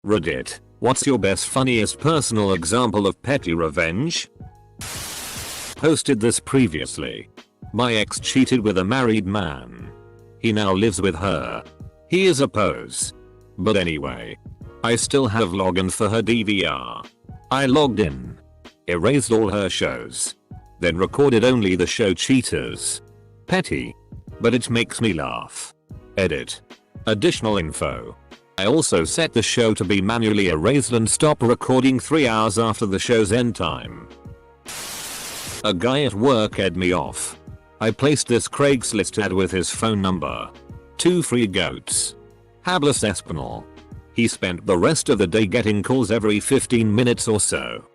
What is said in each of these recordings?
Reddit, what's your best funniest personal example of petty revenge? Posted this previously. My ex cheated with a married man. He now lives with her. He is a pose. But anyway. I still have login for her DVR. I logged in. Erased all her shows. Then recorded only the show Cheaters. Petty. But it makes me laugh. Edit. Additional info. I also set the show to be manually erased and stop recording 3 hours after the show's end time. A guy at work ed me off. I placed this Craigslist ad with his phone number. 2 free goats. Habless Espinal. He spent the rest of the day getting calls every 15 minutes or so.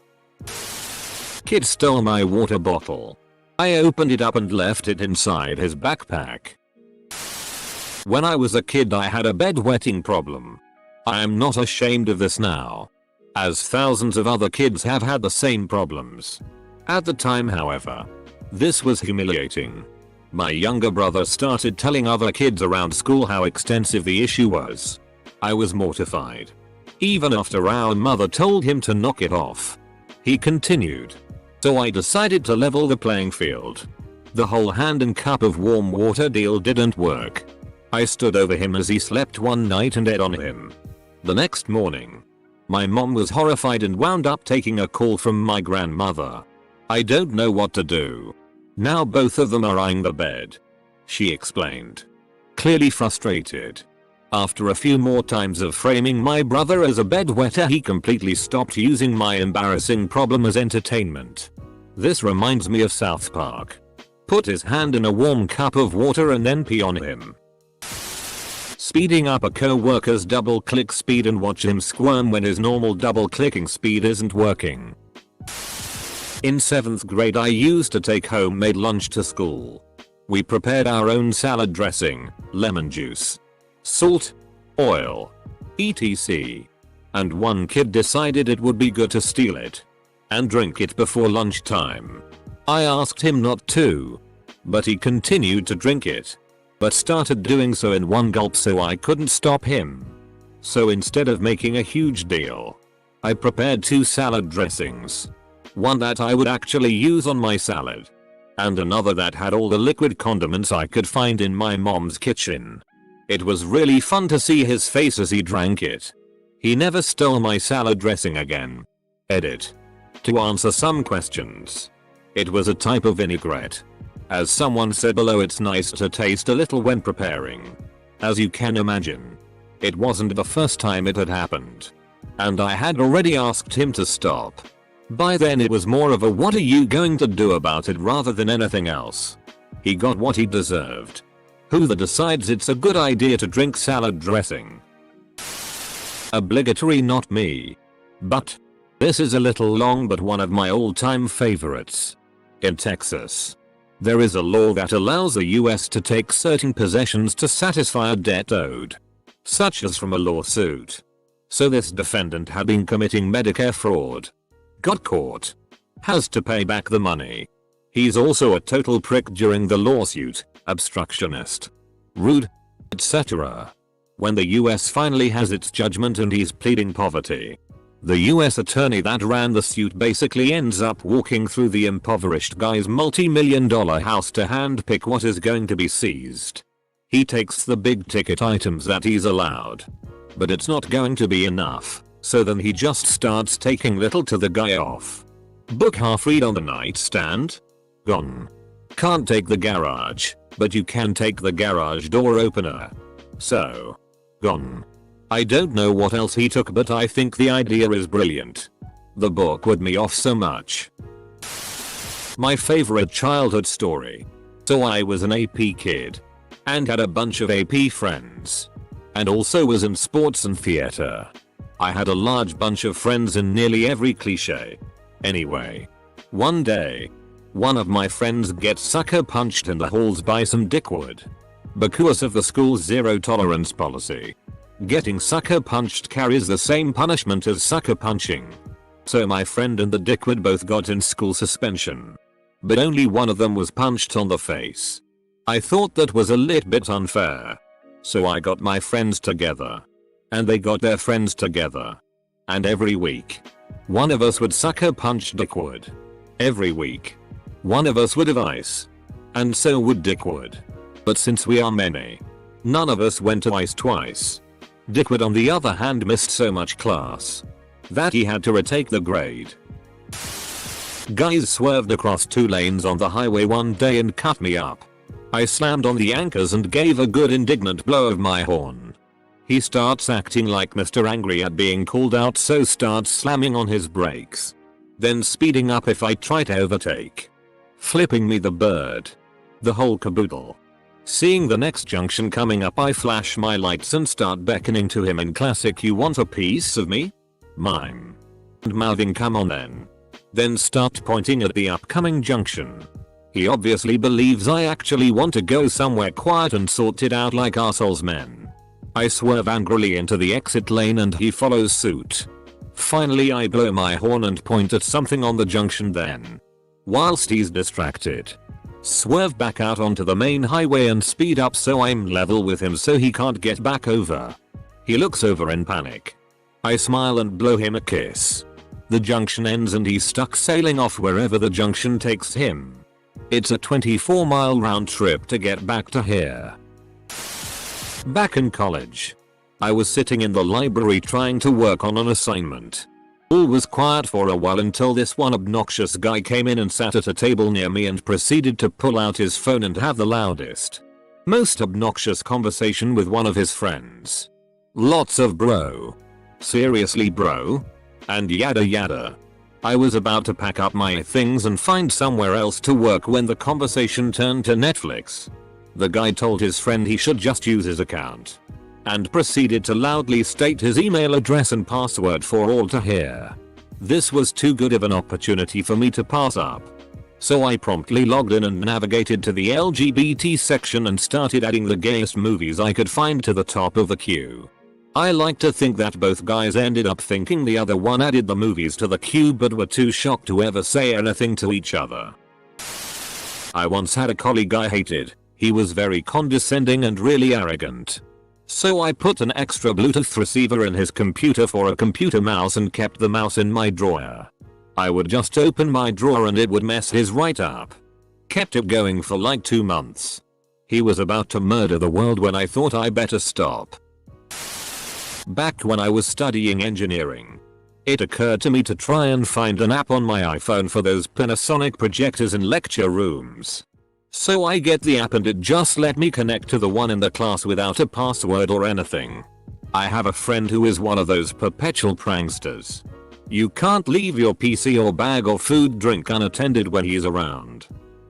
Kid stole my water bottle. I opened it up and left it inside his backpack. When I was a kid I had a bedwetting problem. I am not ashamed of this now, as thousands of other kids have had the same problems. At the time, however, this was humiliating. My younger brother started telling other kids around school how extensive the issue was. I was mortified. Even after our mother told him to knock it off, he continued. So I decided to level the playing field. The whole hand and cup of warm water deal didn't work. I stood over him as he slept one night and ate on him. The next morning, my mom was horrified and wound up taking a call from my grandmother. I don't know what to do. Now both of them are eyeing the bed, she explained. Clearly frustrated. After a few more times of framing my brother as a bedwetter, he completely stopped using my embarrassing problem as entertainment. This reminds me of South Park. Put his hand in a warm cup of water and then pee on him. Speeding up a co-worker's double-click speed and watch him squirm when his normal double-clicking speed isn't working. In 7th grade I used to take homemade lunch to school. We prepared our own salad dressing, lemon juice, salt, oil, etc. And one kid decided it would be good to steal it and drink it before lunchtime. I asked him not to, but he continued to drink it, but started doing so in one gulp, so I couldn't stop him. So instead of making a huge deal, I prepared 2 salad dressings. One that I would actually use on my salad, and another that had all the liquid condiments I could find in my mom's kitchen. It was really fun to see his face as he drank it. He never stole my salad dressing again. Edit. To answer some questions, it was a type of vinaigrette. As someone said below, it's nice to taste a little when preparing. As you can imagine, it wasn't the first time it had happened, and I had already asked him to stop. By then it was more of a "what are you going to do about it" rather than anything else. He got what he deserved. Who the decides it's a good idea to drink salad dressing? Obligatory, not me. But this is a little long, but one of my all-time favorites. In Texas, there is a law that allows the US to take certain possessions to satisfy a debt owed, such as from a lawsuit. So this defendant had been committing Medicare fraud, got caught, has to pay back the money. He's also a total prick during the lawsuit, obstructionist, rude, etc. When the US finally has its judgment and he's pleading poverty, the US attorney that ran the suit basically ends up walking through the impoverished guy's multi-million-dollar house to handpick what is going to be seized. He takes the big ticket items that he's allowed, but it's not going to be enough, so then he just starts taking little to the guy off. Book half read on the nightstand? Gone. Can't take the garage, but you can take the garage door opener. So, gone. I don't know what else he took, but I think the idea is brilliant. The book would me off so much. My favorite childhood story. So I was an AP kid, and had a bunch of AP friends, and also was in sports and theater. I had a large bunch of friends in nearly every cliche. Anyway, one day, one of my friends gets sucker punched in the halls by some dickwad. Because of the school's zero tolerance policy, getting sucker punched carries the same punishment as sucker punching. So my friend and the dickwad both got in school suspension, but only one of them was punched on the face. I thought that was a little bit unfair, so I got my friends together, and they got their friends together, And every week, one of us would sucker punch Dick would. Every week, one of us would have ice. And so would Dick would. But since we are many, none of us went to ice twice. Dick would on the other hand missed so much class that he had to retake the grade. Guys swerved across 2 lanes on the highway one day and cut me up. I slammed on the anchors and gave a good indignant blow of my horn. He starts acting like Mr. Angry at being called out, so starts slamming on his brakes. Then speeding up if I try to overtake. Flipping me the bird. The whole caboodle. Seeing the next junction coming up, I flash my lights and start beckoning to him in classic "you want a piece of me?" mime. And mouthing "come on then." Then start pointing at the upcoming junction. He obviously believes I actually want to go somewhere quiet and sort it out like arseholes men. I swerve angrily into the exit lane and he follows suit. Finally I blow my horn and point at something on the junction, then, whilst he's distracted, swerve back out onto the main highway and speed up so I'm level with him so he can't get back over. He looks over in panic. I smile and blow him a kiss. The junction ends and he's stuck sailing off wherever the junction takes him. It's a 24-mile round trip to get back to here. Back in college, I was sitting in the library trying to work on an assignment. All was quiet for a while until this one obnoxious guy came in and sat at a table near me and proceeded to pull out his phone and have the loudest, most obnoxious conversation with one of his friends. Lots of "bro," "seriously bro," and yada yada. I was about to pack up my things and find somewhere else to work when the conversation turned to Netflix. The guy told his friend he should just use his account, and proceeded to loudly state his email address and password for all to hear. This was too good of an opportunity for me to pass up. So I promptly logged in and navigated to the LGBT section and started adding the gayest movies I could find to the top of the queue. I like to think that both guys ended up thinking the other one added the movies to the queue but were too shocked to ever say anything to each other. I once had a colleague I hated. He was very condescending and really arrogant. So I put an extra Bluetooth receiver in his computer for a computer mouse and kept the mouse in my drawer. I would just open my drawer and it would mess his right up. Kept it going for like 2 months. He was about to murder the world when I thought I better stop. Back when I was studying engineering, it occurred to me to try and find an app on my iPhone for those Panasonic projectors in lecture rooms. So I get the app and it just let me connect to the one in the class without a password or anything. I have a friend who is one of those perpetual pranksters. You can't leave your PC or bag or food drink unattended when he's around.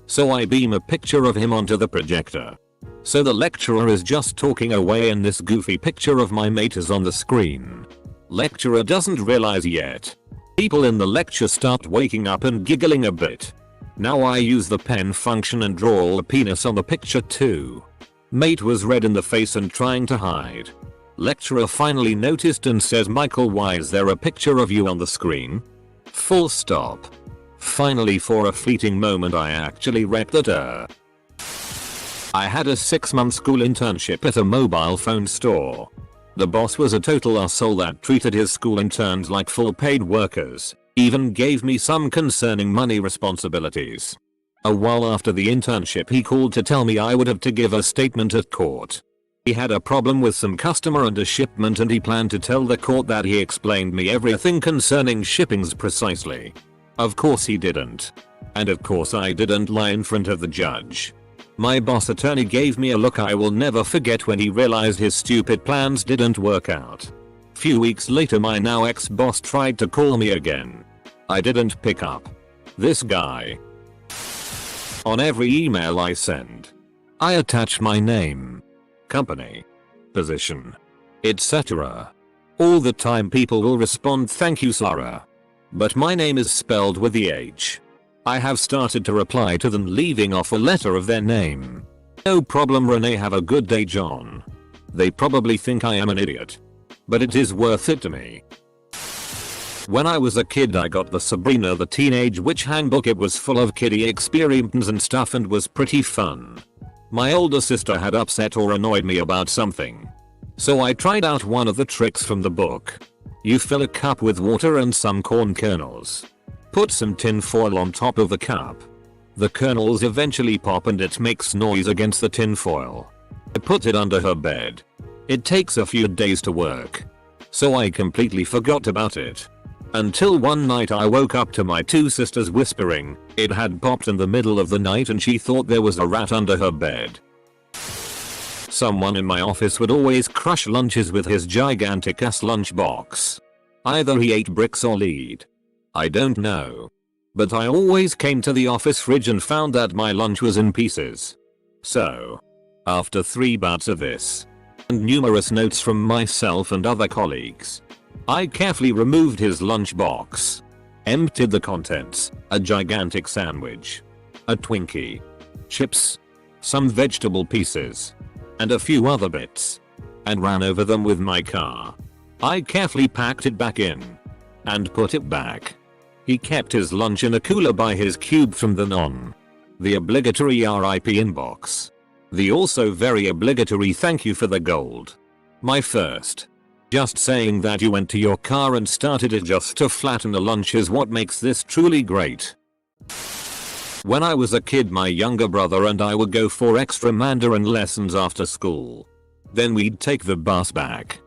So I beam a picture of him onto the projector. So the lecturer is just talking away and this goofy picture of my mate is on the screen. Lecturer doesn't realize yet. People in the lecture start waking up and giggling a bit. Now I use the pen function and draw a penis on the picture too. Mate was red in the face and trying to hide. Lecturer finally noticed and says, "Michael, why is there a picture of you on the screen?" Full stop. Finally, for a fleeting moment, I actually read that. I had a 6-month school internship at a mobile phone store. The boss was a total asshole that treated his school interns like full paid workers. Even gave me some concerning money responsibilities. A while after the internship he called to tell me I would have to give a statement at court. He had a problem with some customer and a shipment and he planned to tell the court that he explained me everything concerning shippings precisely. Of course he didn't. And of course I didn't lie in front of the judge. My boss attorney gave me a look I will never forget when he realized his stupid plans didn't work out. Few weeks later my now ex-boss tried to call me again. I didn't pick up. This guy. On every email I send, I attach my name, company, position, etc. All the time people will respond, "Thank you Sarah." But my name is spelled with the H. I have started to reply to them leaving off a letter of their name. "No problem Renee, have a good day John." They probably think I am an idiot. But it is worth it to me. When I was a kid I got the Sabrina the Teenage Witch handbook. It was full of kiddie experiences and stuff and was pretty fun. My older sister had upset or annoyed me about something. So I tried out one of the tricks from the book. You fill a cup with water and some corn kernels. Put some tin foil on top of the cup. The kernels eventually pop and it makes noise against the tin foil. I put it under her bed. It takes a few days to work. So I completely forgot about it. Until one night I woke up to my two sisters whispering it had popped in the middle of the night and she thought there was a rat under her bed. Someone in my office would always crush lunches with his gigantic ass lunchbox. Either he ate bricks or lead. I don't know. But I always came to the office fridge and found that my lunch was in pieces. So, after 3 bouts of this, and numerous notes from myself and other colleagues, I carefully removed his lunchbox, emptied the contents, a gigantic sandwich, a Twinkie, chips, some vegetable pieces, and a few other bits, and ran over them with my car. I carefully packed it back in and put it back. He kept his lunch in a cooler by his cube from then on. The obligatory RIP inbox. The also very obligatory thank you for the gold. My first. Just saying that you went to your car and started it just to flatten the lunch is what makes this truly great. When I was a kid, my younger brother and I would go for extra Mandarin lessons after school. Then we'd take the bus back.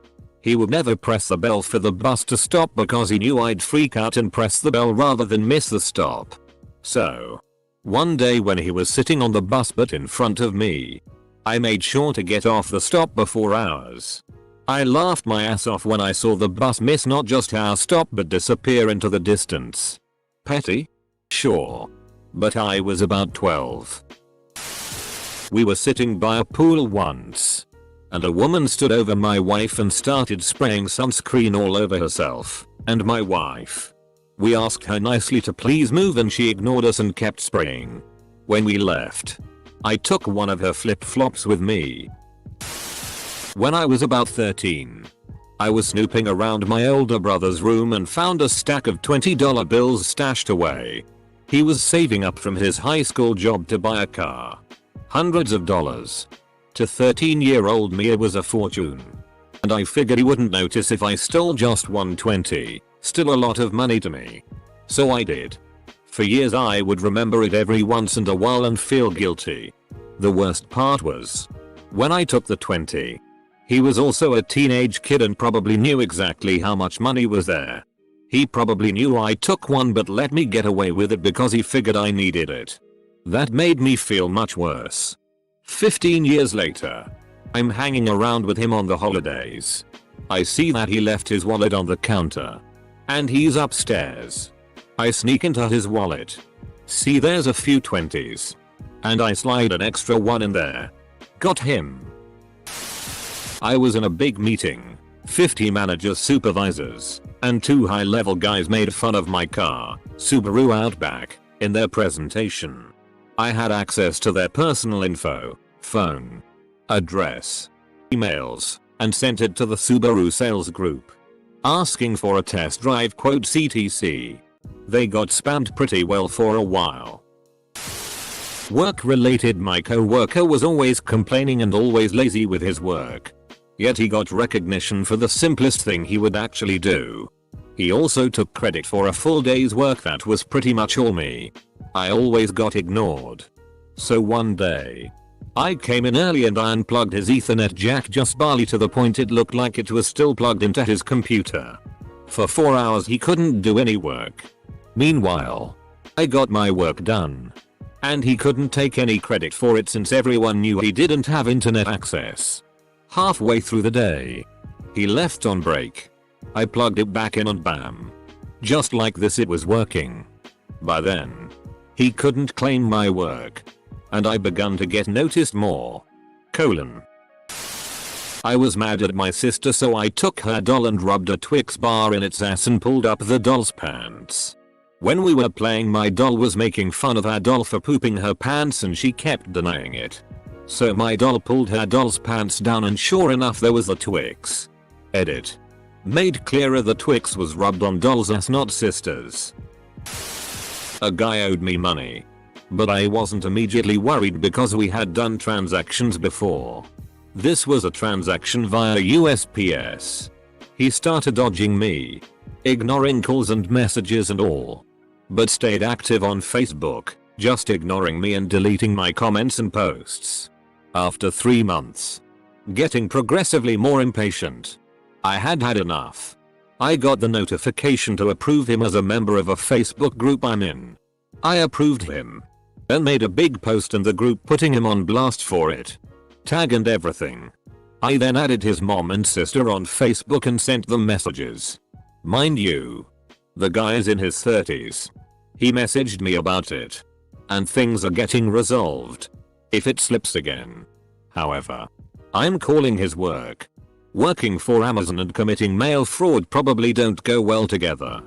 He would never press the bell for the bus to stop because he knew I'd freak out and press the bell rather than miss the stop. So, one day when he was sitting on the bus but in front of me, I made sure to get off the stop before ours. I laughed my ass off when I saw the bus miss not just our stop but disappear into the distance. Petty? Sure. But I was about 12. We were sitting by a pool once, and a woman stood over my wife and started spraying sunscreen all over herself and my wife. We asked her nicely to please move and she ignored us and kept spraying. When we left, I took one of her flip-flops with me. When I was about 13, I was snooping around my older brother's room and found a stack of $20 bills stashed away. He was saving up from his high school job to buy a car. Hundreds of dollars. To 13-year-old me it was a fortune. And I figured he wouldn't notice if I stole just $120, still a lot of money to me. So I did. For years I would remember it every once in a while and feel guilty. The worst part was, when I took the 20, he was also a teenage kid and probably knew exactly how much money was there. He probably knew I took one but let me get away with it because he figured I needed it. That made me feel much worse. 15 years later, I'm hanging around with him on the holidays. I see that he left his wallet on the counter. And he's upstairs. I sneak into his wallet. See there's a few 20s. And I slide an extra one in there. Got him. I was in a big meeting. 50 managers, supervisors, and 2 high-level guys made fun of my car, Subaru Outback, in their presentation. I had access to their personal info, phone, address, emails, and sent it to the Subaru sales group, asking for a test drive etc. They got spammed pretty well for a while. Work related, my co-worker was always complaining and always lazy with his work. Yet he got recognition for the simplest thing he would actually do. He also took credit for a full day's work that was pretty much all me. I always got ignored. So one day, I came in early and I unplugged his Ethernet jack just barely to the point it looked like it was still plugged into his computer. For 4 hours he couldn't do any work. Meanwhile, I got my work done. And he couldn't take any credit for it since everyone knew he didn't have internet access. Halfway through the day, he left on break. I plugged it back in and bam. Just like this it was working. By then, he couldn't claim my work. And I begun to get noticed more. I was mad at my sister so I took her doll and rubbed a Twix bar in its ass and pulled up the doll's pants. When we were playing, my doll was making fun of her doll for pooping her pants and she kept denying it. So my doll pulled her doll's pants down and sure enough there was the Twix. Edit. Made clearer the Twix was rubbed on doll's ass, not sister's. A guy owed me money. But I wasn't immediately worried because we had done transactions before. This was a transaction via USPS. He started dodging me, ignoring calls and messages and all, but stayed active on Facebook, just ignoring me and deleting my comments and posts. After 3 months, getting progressively more impatient, I had had enough. I got the notification to approve him as a member of a Facebook group I'm in. I approved him and made a big post in the group putting him on blast for it. Tag and everything. I then added his mom and sister on Facebook and sent them messages. Mind you, the guy is in his 30s. He messaged me about it, and things are getting resolved. If it slips again, however, I'm calling his work. Working for Amazon and committing mail fraud probably don't go well together.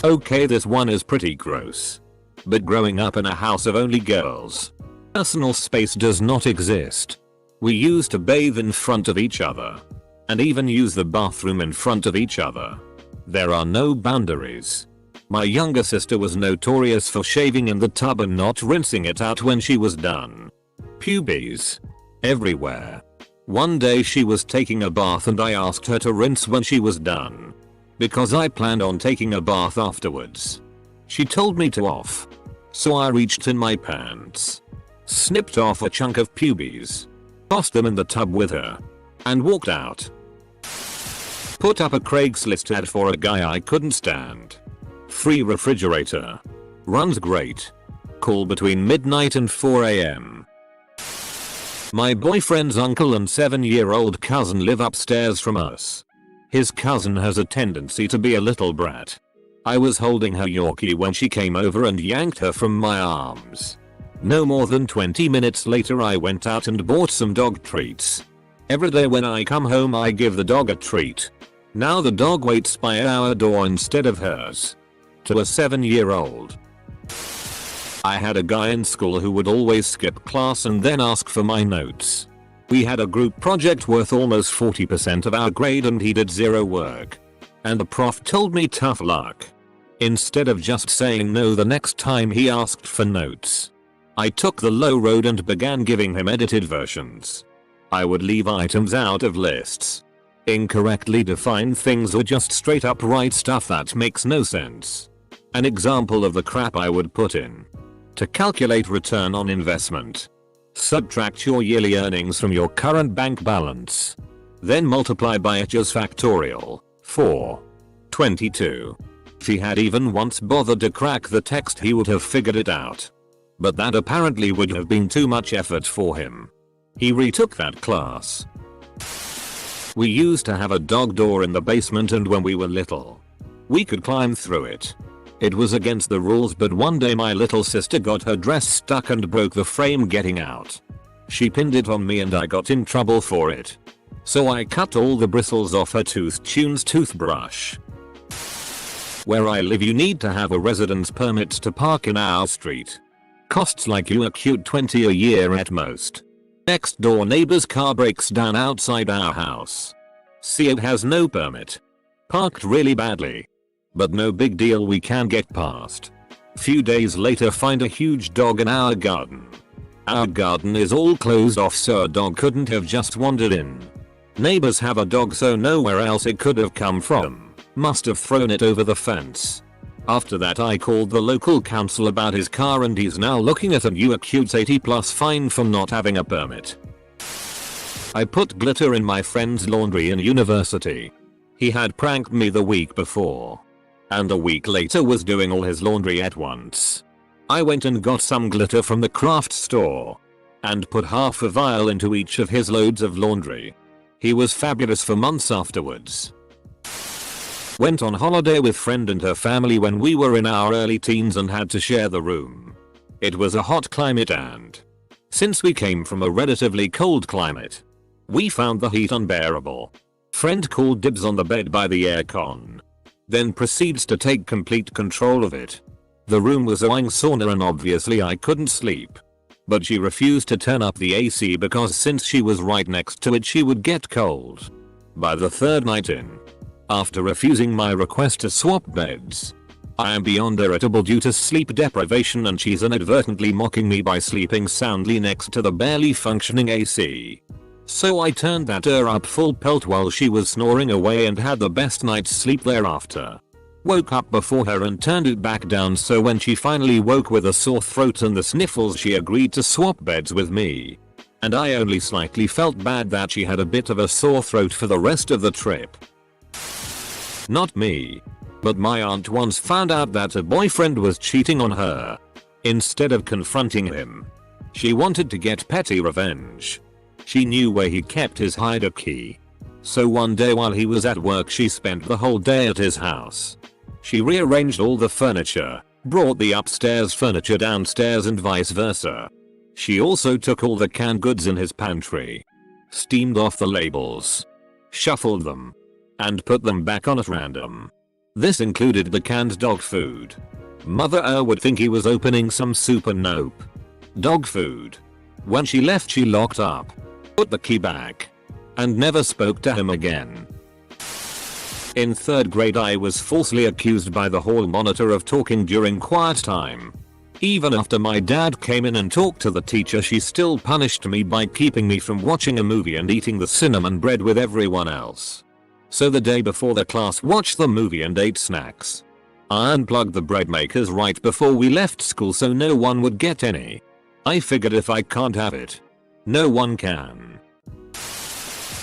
Okay, this one is pretty gross. But growing up in a house of only girls, personal space does not exist. We used to bathe in front of each other, and even use the bathroom in front of each other. There are no boundaries. My younger sister was notorious for shaving in the tub and not rinsing it out when she was done. Pubes everywhere. One day she was taking a bath and I asked her to rinse when she was done, because I planned on taking a bath afterwards. She told me to off. So I reached in my pants, snipped off a chunk of pubes, tossed them in the tub with her, and walked out. Put up a Craigslist ad for a guy I couldn't stand. Free refrigerator. Runs great. Call between midnight and 4 AM. My boyfriend's uncle and 7-year-old cousin live upstairs from us. His cousin has a tendency to be a little brat. I was holding her Yorkie when she came over and yanked her from my arms. No more than 20 minutes later I went out and bought some dog treats. Every day when I come home I give the dog a treat. Now the dog waits by our door instead of hers. To a 7-year-old. I had a guy in school who would always skip class and then ask for my notes. We had a group project worth almost 40% of our grade and he did zero work. And the prof told me tough luck. Instead of just saying no the next time he asked for notes, I took the low road and began giving him edited versions. I would leave items out of lists, incorrectly define things, or just straight up write stuff that makes no sense. An example of the crap I would put in. To calculate return on investment, subtract your yearly earnings from your current bank balance. Then multiply by H's factorial. 4. 22. If he had even once bothered to crack the text he would have figured it out. But that apparently would have been too much effort for him. He retook that class. We used to have a dog door in the basement, and when we were little, we could climb through it. It was against the rules, but one day my little sister got her dress stuck and broke the frame getting out. She pinned it on me and I got in trouble for it. So I cut all the bristles off her Tunes toothbrush. Where I live you need to have a residence permit to park in our street. Costs like you a cute 20 a year at most. Next door neighbor's car breaks down outside our house. See, it has no permit. Parked really badly. But no big deal, we can get past. Few days later find a huge dog in our garden. Our garden is all closed off so a dog couldn't have just wandered in. Neighbors have a dog so nowhere else it could have come from. Must have thrown it over the fence. After that I called the local council about his car and he's now looking at a cute 80+ fine for not having a permit. I put glitter in my friend's laundry in university. He had pranked me the week before. And a week later was doing all his laundry at once. I went and got some glitter from the craft store. And put half a vial into each of his loads of laundry. He was fabulous for months afterwards. Went on holiday with friend and her family when we were in our early teens and had to share the room. It was a hot climate and, since we came from a relatively cold climate, we found the heat unbearable. Friend called dibs on the bed by the aircon. Then proceeds to take complete control of it. The room was a sauna and obviously I couldn't sleep. But she refused to turn up the AC because since she was right next to it she would get cold. By the third night in, after refusing my request to swap beds, I am beyond irritable due to sleep deprivation and she's inadvertently mocking me by sleeping soundly next to the barely functioning AC. So I turned that up full pelt while she was snoring away and had the best night's sleep thereafter. Woke up before her and turned it back down, so when she finally woke with a sore throat and the sniffles, she agreed to swap beds with me. And I only slightly felt bad that she had a bit of a sore throat for the rest of the trip. Not me. But my aunt once found out that a boyfriend was cheating on her. Instead of confronting him, she wanted to get petty revenge. She knew where he kept his hideout key. So one day while he was at work, she spent the whole day at his house. She rearranged all the furniture, brought the upstairs furniture downstairs and vice versa. She also took all the canned goods in his pantry, steamed off the labels, shuffled them, and put them back on at random. This included the canned dog food. Mother would think he was opening some soup, and nope. Dog food. When she left, she locked up, put the key back, and never spoke to him again. In 3rd grade, I was falsely accused by the hall monitor of talking during quiet time. Even after my dad came in and talked to the teacher, she still punished me by keeping me from watching a movie and eating the cinnamon bread with everyone else. So the day before the class watched the movie and ate snacks. I unplugged the bread makers right before we left school so no one would get any. I figured if I can't have it, no one can.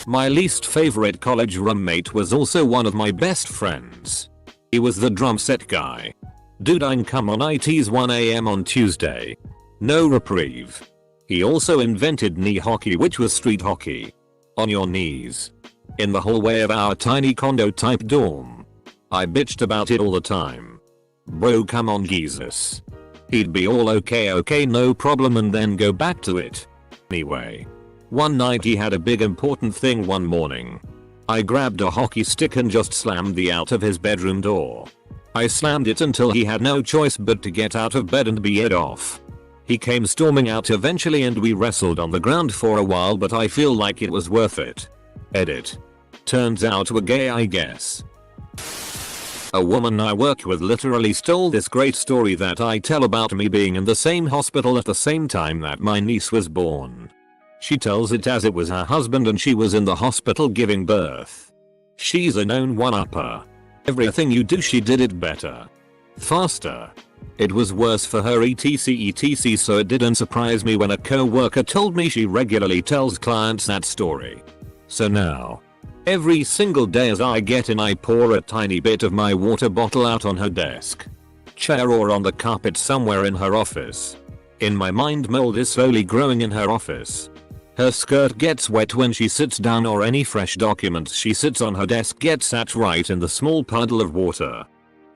My least favorite college roommate was also one of my best friends. He was the drum set guy. Dude, I'd come on IT's 1 AM on Tuesday. No reprieve. He also invented knee hockey, which was street hockey. On your knees. In the hallway of our tiny condo type dorm. I bitched about it all the time. Bro, come on, Jesus. He'd be all okay, no problem, and then go back to it. Anyway. One night he had a big important thing one morning. I grabbed a hockey stick and just slammed the out of his bedroom door. I slammed it until he had no choice but to get out of bed and be it off. He came storming out eventually and we wrestled on the ground for a while, but I feel like it was worth it. Edit. Turns out we're gay, I guess. A woman I work with literally stole this great story that I tell about me being in the same hospital at the same time that my niece was born. She tells it as it was her husband and she was in the hospital giving birth. She's a known one-upper. Everything you do, she did it better. Faster. It was worse for her etc, so it didn't surprise me when a co-worker told me she regularly tells clients that story. So now, every single day as I get in, I pour a tiny bit of my water bottle out on her desk, chair, or on the carpet somewhere in her office. In my mind, mold is slowly growing in her office. Her skirt gets wet when she sits down, or any fresh documents she sits on her desk get sat right in the small puddle of water.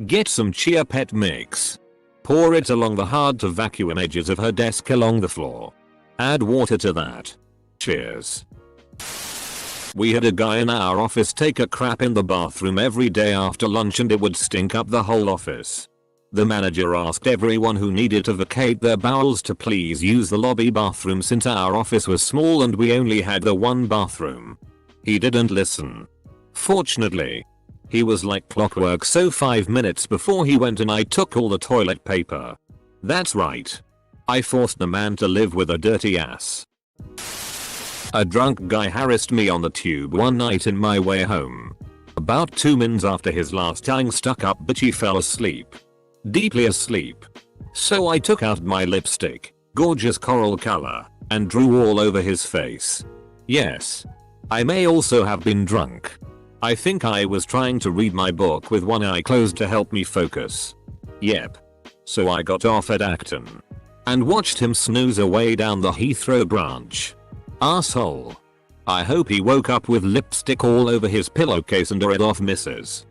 Get some chia pet mix. Pour it along the hard to vacuum edges of her desk along the floor. Add water to that. Cheers. We had a guy in our office take a crap in the bathroom every day after lunch and it would stink up the whole office. The manager asked everyone who needed to vacate their bowels to please use the lobby bathroom since our office was small and we only had the one bathroom. He didn't listen. Fortunately, he was like clockwork, so 5 minutes before he went in I took all the toilet paper. That's right. I forced the man to live with a dirty ass. A drunk guy harassed me on the tube one night in my way home. About 2 minutes after his last tongue stuck up, but he fell asleep. Deeply asleep. So I took out my lipstick, gorgeous coral color, and drew all over his face. Yes. I may also have been drunk. I think I was trying to read my book with one eye closed to help me focus. Yep. So I got off at Acton and watched him snooze away down the Heathrow branch. Asshole. I hope he woke up with lipstick all over his pillowcase and it off misses.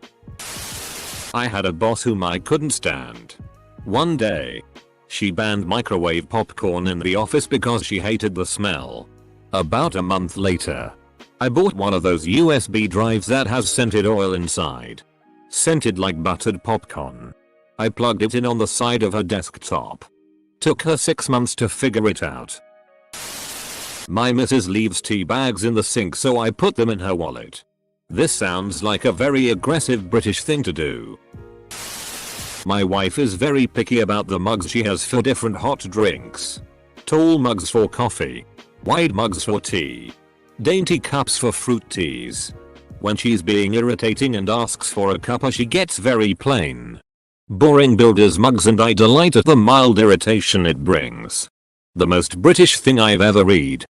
I had a boss whom I couldn't stand. One day, she banned microwave popcorn in the office because she hated the smell. About a month later, I bought one of those USB drives that has scented oil inside. Scented like buttered popcorn. I plugged it in on the side of her desktop. Took her 6 months to figure it out. My missus leaves tea bags in the sink, so I put them in her wallet. This sounds like a very aggressive British thing to do. My wife is very picky about the mugs she has for different hot drinks. Tall mugs for coffee. Wide mugs for tea. Dainty cups for fruit teas. When she's being irritating and asks for a cuppa, she gets very plain. Boring builder's mugs, and I delight at the mild irritation it brings. The most British thing I've ever read.